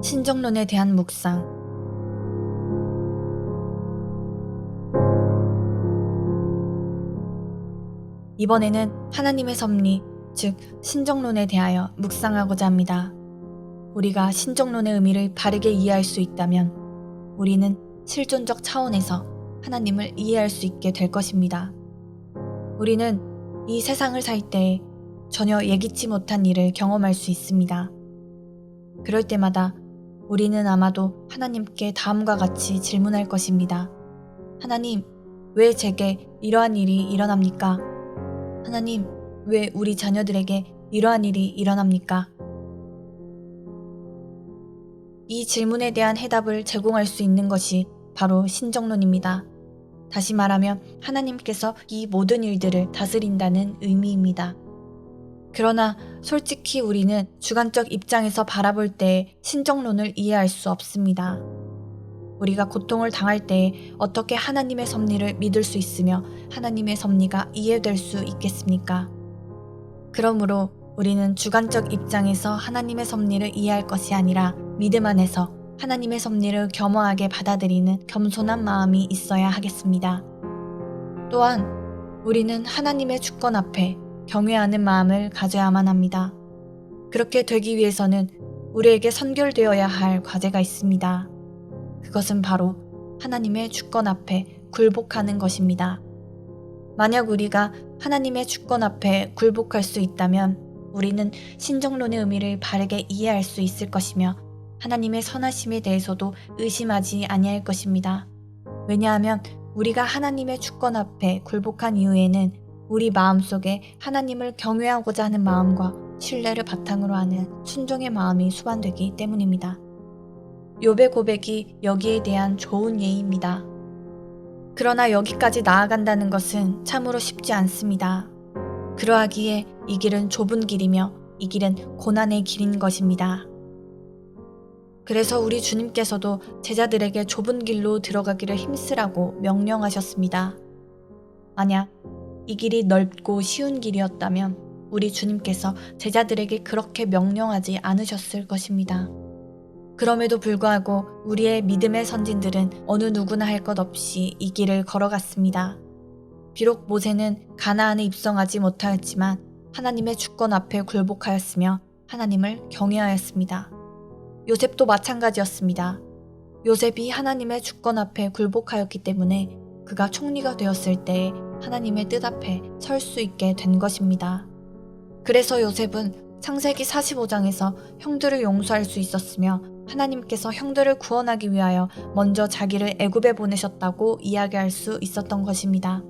신정론에 대한 묵상. 이번에는 하나님의 섭리, 즉 신정론에 대하여 묵상하고자 합니다. 우리가 신정론의 의미를 바르게 이해할 수 있다면 우리는 실존적 차원에서 하나님을 이해할 수 있게 될 것입니다. 우리는 이 세상을 살 때 전혀 예기치 못한 일을 경험할 수 있습니다. 그럴 때마다 우리는 아마도 하나님께 다음과 같이 질문할 것입니다. 하나님, 왜 제게 이러한 일이 일어납니까? 하나님, 왜 우리 자녀들에게 이러한 일이 일어납니까? 이 질문에 대한 해답을 제공할 수 있는 것이 바로 신정론입니다. 다시 말하면 하나님께서 이 모든 일들을 다스린다는 의미입니다. 그러나 솔직히 우리는 주관적 입장에서 바라볼 때 신정론을 이해할 수 없습니다. 우리가 고통을 당할 때 어떻게 하나님의 섭리를 믿을 수 있으며 하나님의 섭리가 이해될 수 있겠습니까? 그러므로 우리는 주관적 입장에서 하나님의 섭리를 이해할 것이 아니라 믿음 안에서 하나님의 섭리를 겸허하게 받아들이는 겸손한 마음이 있어야 하겠습니다. 또한 우리는 하나님의 주권 앞에 경외하는 마음을 가져야만 합니다. 그렇게 되기 위해서는 우리에게 선결되어야 할 과제가 있습니다. 그것은 바로 하나님의 주권 앞에 굴복하는 것입니다. 만약 우리가 하나님의 주권 앞에 굴복할 수 있다면 우리는 신정론의 의미를 바르게 이해할 수 있을 것이며 하나님의 선하심에 대해서도 의심하지 아니할 것입니다. 왜냐하면 우리가 하나님의 주권 앞에 굴복한 이후에는 우리 마음속에 하나님을 경외하고자 하는 마음과 신뢰를 바탕으로 하는 순종의 마음이 수반되기 때문입니다. 욥의 고백이 여기에 대한 좋은 예입니다. 그러나 여기까지 나아간다는 것은 참으로 쉽지 않습니다. 그러하기에 이 길은 좁은 길이며 이 길은 고난의 길인 것입니다. 그래서 우리 주님께서도 제자들에게 좁은 길로 들어가기를 힘쓰라고 명령하셨습니다. 만약 이 길이 넓고 쉬운 길이었다면 우리 주님께서 제자들에게 그렇게 명령하지 않으셨을 것입니다. 그럼에도 불구하고 우리의 믿음의 선진들은 어느 누구나 할 것 없이 이 길을 걸어갔습니다. 비록 모세는 가나안에 입성하지 못하였지만 하나님의 주권 앞에 굴복하였으며 하나님을 경외하였습니다. 요셉도 마찬가지였습니다. 요셉이 하나님의 주권 앞에 굴복하였기 때문에 그가 총리가 되었을 때 하나님의 뜻 앞에 설 수 있게 된 것입니다. 그래서 요셉은 창세기 45장에서 형들을 용서할 수 있었으며 하나님께서 형들을 구원하기 위하여 먼저 자기를 애굽에 보내셨다고 이야기할 수 있었던 것입니다.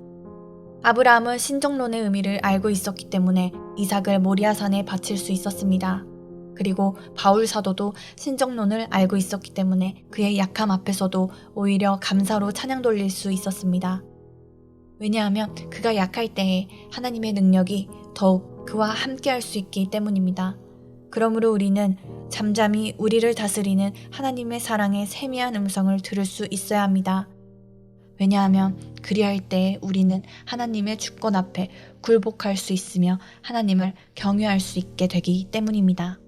아브라함은 신정론의 의미를 알고 있었기 때문에 이삭을 모리아산에 바칠 수 있었습니다. 그리고 바울 사도도 신정론을 알고 있었기 때문에 그의 약함 앞에서도 오히려 감사로 찬양 돌릴 수 있었습니다. 왜냐하면 그가 약할 때에 하나님의 능력이 더욱 그와 함께 할 수 있기 때문입니다. 그러므로 우리는 잠잠히 우리를 다스리는 하나님의 사랑의 세미한 음성을 들을 수 있어야 합니다. 왜냐하면 그리할 때 우리는 하나님의 주권 앞에 굴복할 수 있으며 하나님을 경외할 수 있게 되기 때문입니다.